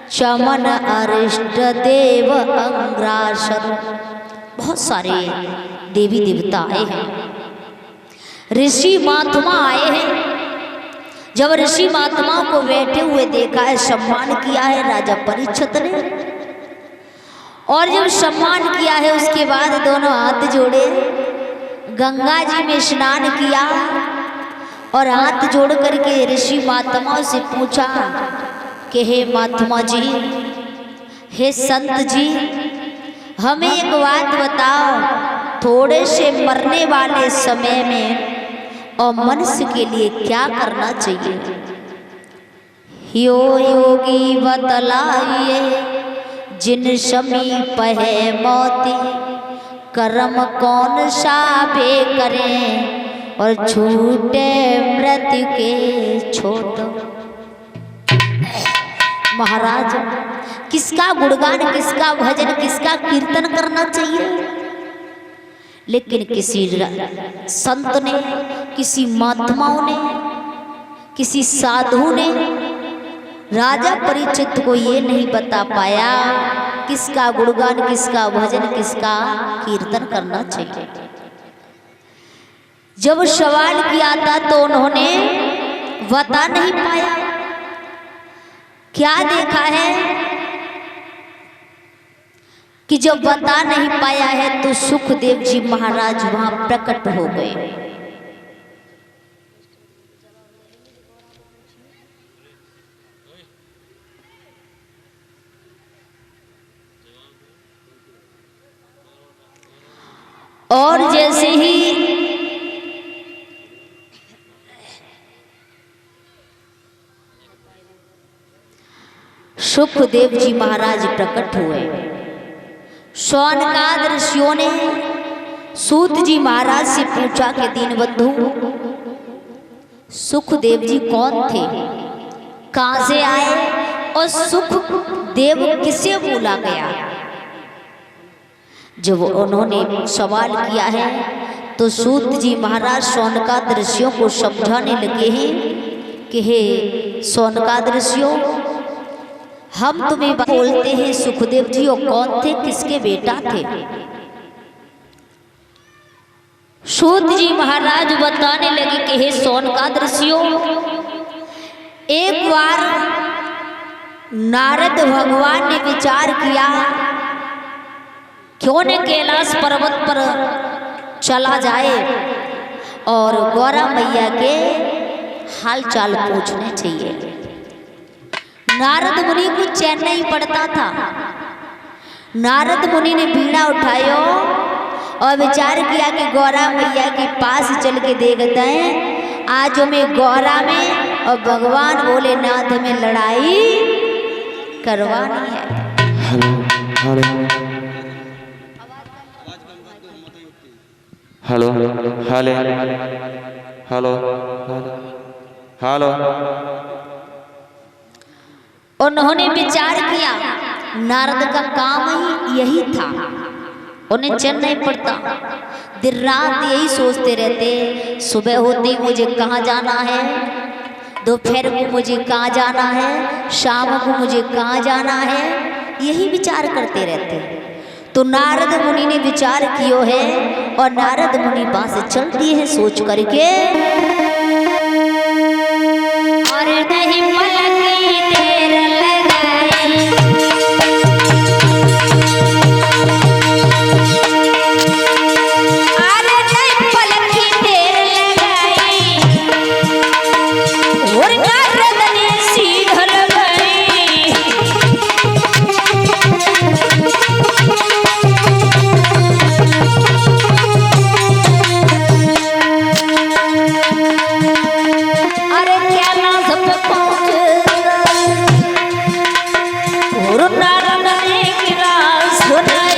चमन अरिष्ट देव अंग्रासन। बहुत सारे देवी देवता आए हैं, ऋषि महात्मा आए हैं। जब ऋषि महात्माओं को बैठे हुए देखा है, सम्मान किया है राजा परीक्षित ने, और जब सम्मान किया है उसके बाद दोनों हाथ जोड़े, गंगा जी में स्नान किया और हाथ जोड़ करके ऋषि महात्माओं से पूछा कि हे महात्मा जी, हे संत जी, हमें एक बात बताओ, थोड़े से मरने वाले समय में और मनुष्य के लिए क्या करना चाहिए? यो योगी बतलाइए, जिन समीप है मौती, कर्म कौन सा वे करें और छूटे मृत्यु के छोड़। महाराज, किसका गुणगान, किसका भजन, किसका कीर्तन करना चाहिए? लेकिन किसी संत ने, किसी महात्माओं ने, किसी साधु ने राजा परीक्षित को ये नहीं बता पाया किसका गुणगान, किसका भजन, किसका कीर्तन करना चाहिए। जब सवाल किया था तो उन्होंने बता नहीं पाया। क्या देखा है कि जब बता नहीं पाया है तो सुखदेव जी महाराज वहां प्रकट हो गए। और जैसे ही सुखदेव जी महाराज प्रकट हुए, शौनकाद ऋषियों ने सूत जी महाराज से पूछा कि दीनबंधु, सुखदेव जी कौन थे, कहां से आए और सुखदेव किसे बोला गया? जब उन्होंने सवाल किया है तो सूत जी महाराज शौनकाद ऋषियों को समझाने लगे हैं कि हे शौनकाद ऋषियों, हम तुम्हें बोलते हैं सुखदेव जी वो कौन थे, किसके बेटा थे? सूत जी महाराज बताने लगे कि हे शौनकाद ऋषियों, एक बार नारद भगवान ने विचार किया क्यों न कैलाश पर्वत पर चला जाए और गौरा मैया के हाल चाल पूछने चाहिए। नारद मुनि को चैन नहीं पड़ता था। नारद मुनि ने बीड़ा उठाया और विचार किया कि गौरा मैया के पास चल के देखते हैं, आज हमें गौरा में और भगवान भोलेनाथ में लड़ाई करवानी है। Hello hello hello hello. उन्होंने विचार किया, नारद का काम ही यही था, उन्हें चैन नहीं पड़ता, दिन रात यही सोचते रहते, सुबह होते मुझे कहाँ जाना है, दोपहर को मुझे कहाँ जाना है, शाम को मुझे कहाँ जाना है, यही विचार करते रहते। तो नारद मुनि ने विचार किया है और नारद मुनि पास चलती है सोच करके, और नहीं पलकी देर लगाई, अरे नहीं पलकी देर लगाई, और नारद ने सीढ़ लगाई। अरे क्या ना सब पहुंचता, और नारद ने गिरा सुनाई।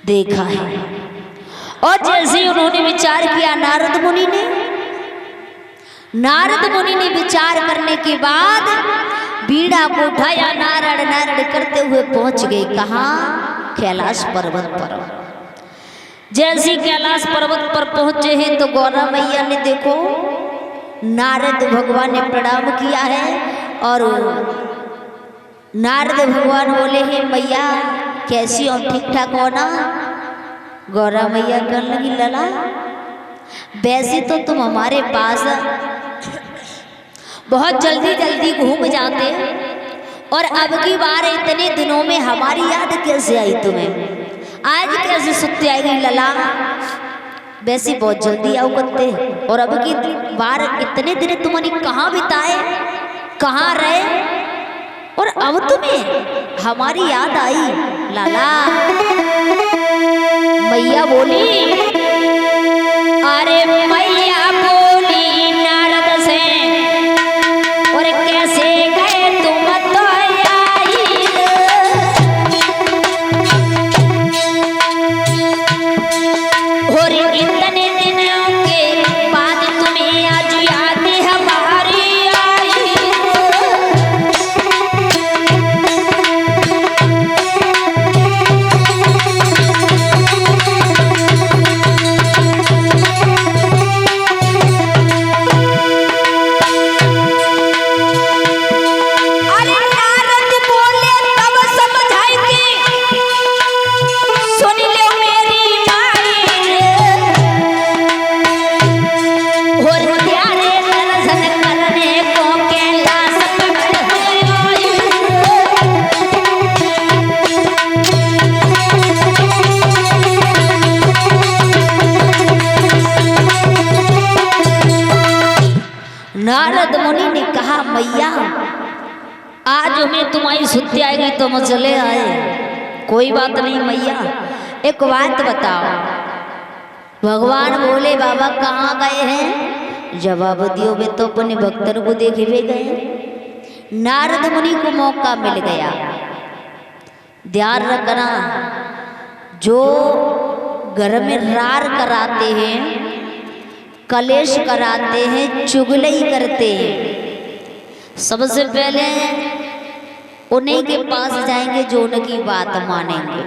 देखा है, और जैसे उन्होंने विचार किया नारद मुनि ने विचार करने के बाद बीड़ा को उठाया, नारद नारद करते हुए पहुंच गए कहाँ? कैलाश पर्वत पर। जैसी कैलाश पर्वत पर पहुंचे हैं तो गौरा मैया ने देखो नारद भगवान ने प्रणाम किया है और नारद भगवान बोले हैं मैया कैसी हो, ठीक ठाक हो ना। गौरा मैया कहने लगी लला वैसे तो तुम हमारे पास बहुत जल्दी जल्दी घूम जाते और अब की बार इतने दिनों में हमारी याद कैसे आई तुम्हें, आज कैसे सुत्ते आएगी लला। वैसे बहुत जल्दी आओ करते और अब की बार इतने दिन तुमने कहाँ बिताए, कहाँ रहे और अब तुम्हें हमारी याद आई लाला। मैया बोली अरे मैया बोली नारद से और कैसे गए तुम तो आई, और इतने दिनों के बाद तुम्हें आज याद हमारी आई। नारद मुनि ने कहा मैया आज हमें तुम्हारी सुत्ती आएगी तो हम चले आए, कोई बात नहीं मैया एक बात बताओ। भगवान बोले बाबा कहाँ गए हैं, जवाब दियो वे तो अपने भक्तों को देखे हुए गए। नारद मुनि को मौका मिल गया। ध्यान रखना जो घर में रार कराते हैं, कलेश कराते हैं, चुगली करते हैं, सबसे पहले उन्हीं के पास जाएंगे जो उनकी बात मानेंगे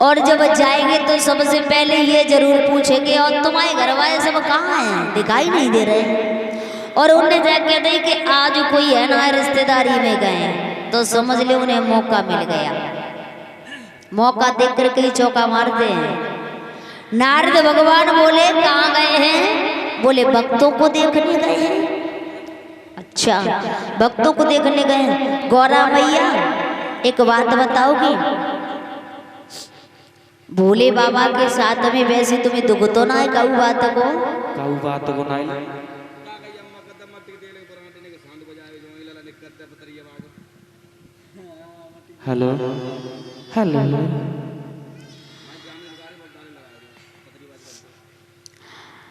और जब जाएंगे तो सबसे पहले ये जरूर पूछेंगे और तुम्हारे घर वाले सब कहाँ हैं, दिखाई नहीं दे रहे। और उन्हें जाके दे कि आज कोई है ना रिश्तेदारी में गए तो समझ ले उन्हें मौका मिल गया। मौका देख करके ही चौका मारते हैं। नारद भगवान बोले कहाँ गए हैं, बोले भक्तों को देखने गए हैं। अच्छा भक्तों को देखने गए हैं। गौरा मैया एक बात बताओगी, भोले बाबा के साथ में वैसे तुम्हें दुख तो ना है काऊ बात को नहीं। हेलो हेलो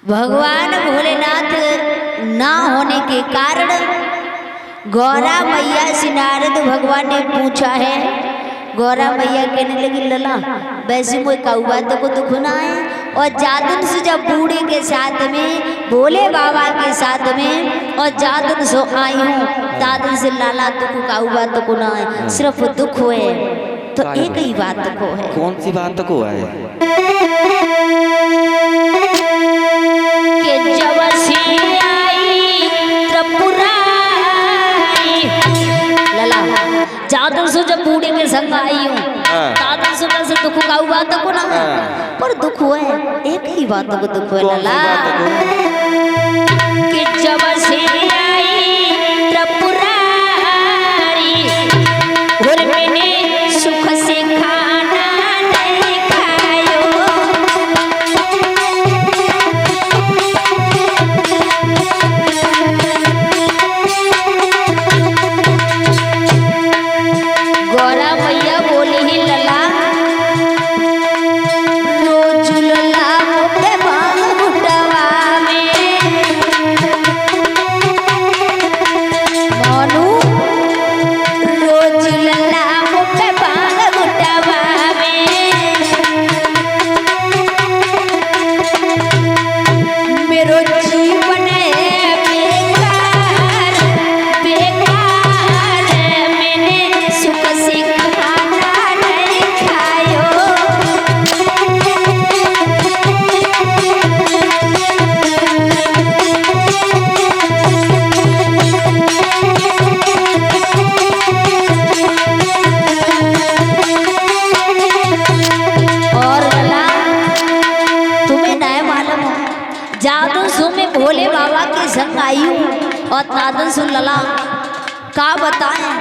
भगवान भोलेनाथ ना होने के कारण गौरा मैया से नारद भगवान ने पूछा है। गौरा मैया कहने लगी लला वैसे मुझे कौआ तो को दुख ना है और जादन से जब बूढ़े के साथ में भोले बाबा के साथ में और जादन सो आई हूँ दादन से लाला तो को कौआ तो को ना है, सिर्फ दुख है तो एक ही बात को है। कौन सी बात को है? कि जब से आई त्रिपुरारी लला जादू से जब बूढ़े के संग आई हूँ दादा से वैसे दुख का बात को ना पर दुख है एक ही बात को दुख है लला कि जब से आई त्रिपुरारी और मैंने सुख से खाना नहीं खायो गौरा मैया बोली ही लला रोज लला मुझे बांधवा में आई हूँ और दादन सुन लला का बताएं,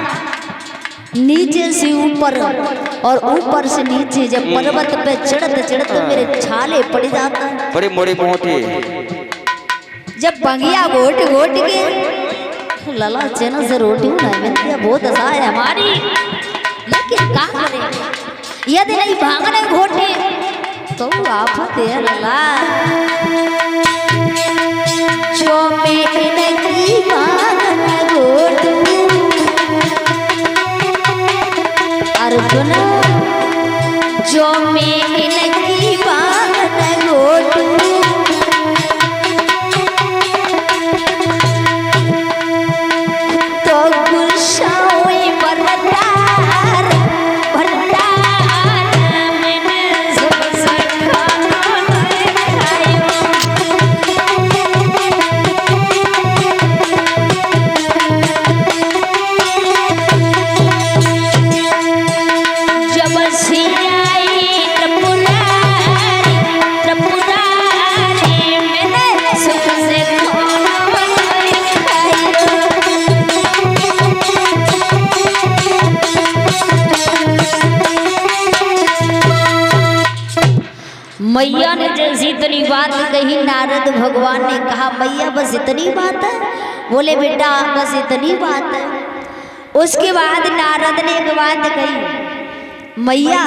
नीचे से ऊपर और ऊपर से नीचे, जब पर्वत पे चढ़ते चढ़ते मेरे छाले पड़ जाता है। बड़ी मोड़ी मोटी जब बंगिया घोट घोट के लला चैन से रोटी ना बहुत आशा है हमारी, लेकिन क्या करें यदि नहीं भागने घोटे तो आफत है लला। जो मैंने की बात घोट अर्जुन, जो मैंने की बात घोट तो गुस्सा हुई बरदार बरदार मैंने सबसे खाना नहीं जब सियाई त्रिपुरारी मैंने सबसे खाना नहीं मैया ने जैसी इतनी बात कही, नारद भगवान ने कहा मैया बस इतनी बात है? बोले बेटा बस इतनी बात है। उसके बाद नारद ने एक बात कही, मैया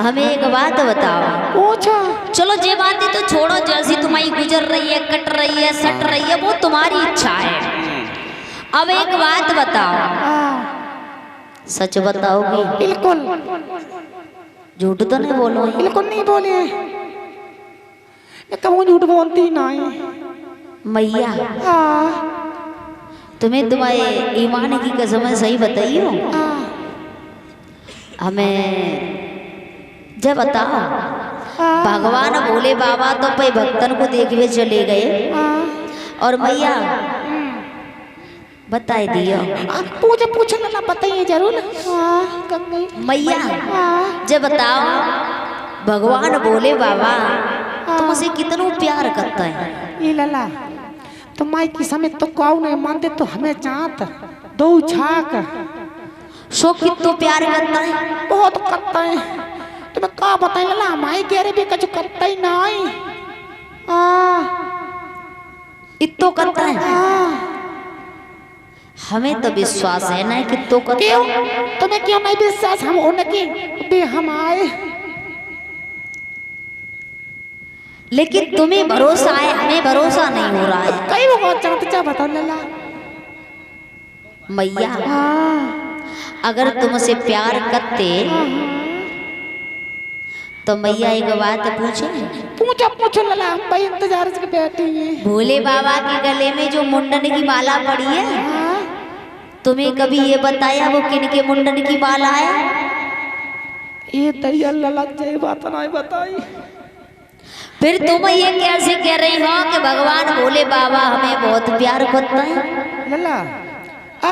हमें एक बात बताओ। पूछो। चलो ये बातें तो छोड़ो, जैसी तुम्हारी गुजर रही है, कट रही है, सट रही है, वो तुम्हारी इच्छा है। अब एक बात बताओ, सच बताओगी? बिल्कुल। झूठ तो नहीं बोलो? बिल्कुल नहीं बोले, मैं कहूँ झूठ बोलती नहीं। मैया तुम्हें तुम्हारे ईमान की कसम सही बताइयो, हमें जब बताओ। भगवान भोले बाबा तो पे भक्तन को देखने चले गए और मैया बताए दियो। पूछे पूछे ना बताइए जरूर। मैया जब बताओ, भगवान भोले बाबा तुमसे कितना प्यार करता है? ये लला तो माई की समय तो कौ नहीं मानते तो हमें चाहत दो छाक सो कितना प्यार करता है? बहुत करता है। तुम्हें क्या बताए लला, माई कह रहे भी कुछ करता ही नहीं। इतो करता है? हमें तो विश्वास है ना कि तो करता। क्यों तुम्हें क्यों नहीं विश्वास? हम उनकी भी हम आए, लेकिन तुम्हें भरोसा है, हमें भरोसा नहीं हो रहा है। कई वो चाहते बताओ लला। मैया अगर तुमसे प्यार करते तो मैया एक बात पूछे? पूछो पूछो लला, हम भाई इंतजार से बैठे हैं। भोले बाबा के गले में जो मुंडन की माला पड़ी है, तुम्हें कभी ये बताया वो किन के मुंडन की माला है? ये दैया लला जय बात नहीं बताई। फिर तुम ये कैसे कह रही हो कि भगवान भोले बाबा हमें बहुत प्यार करता है? लला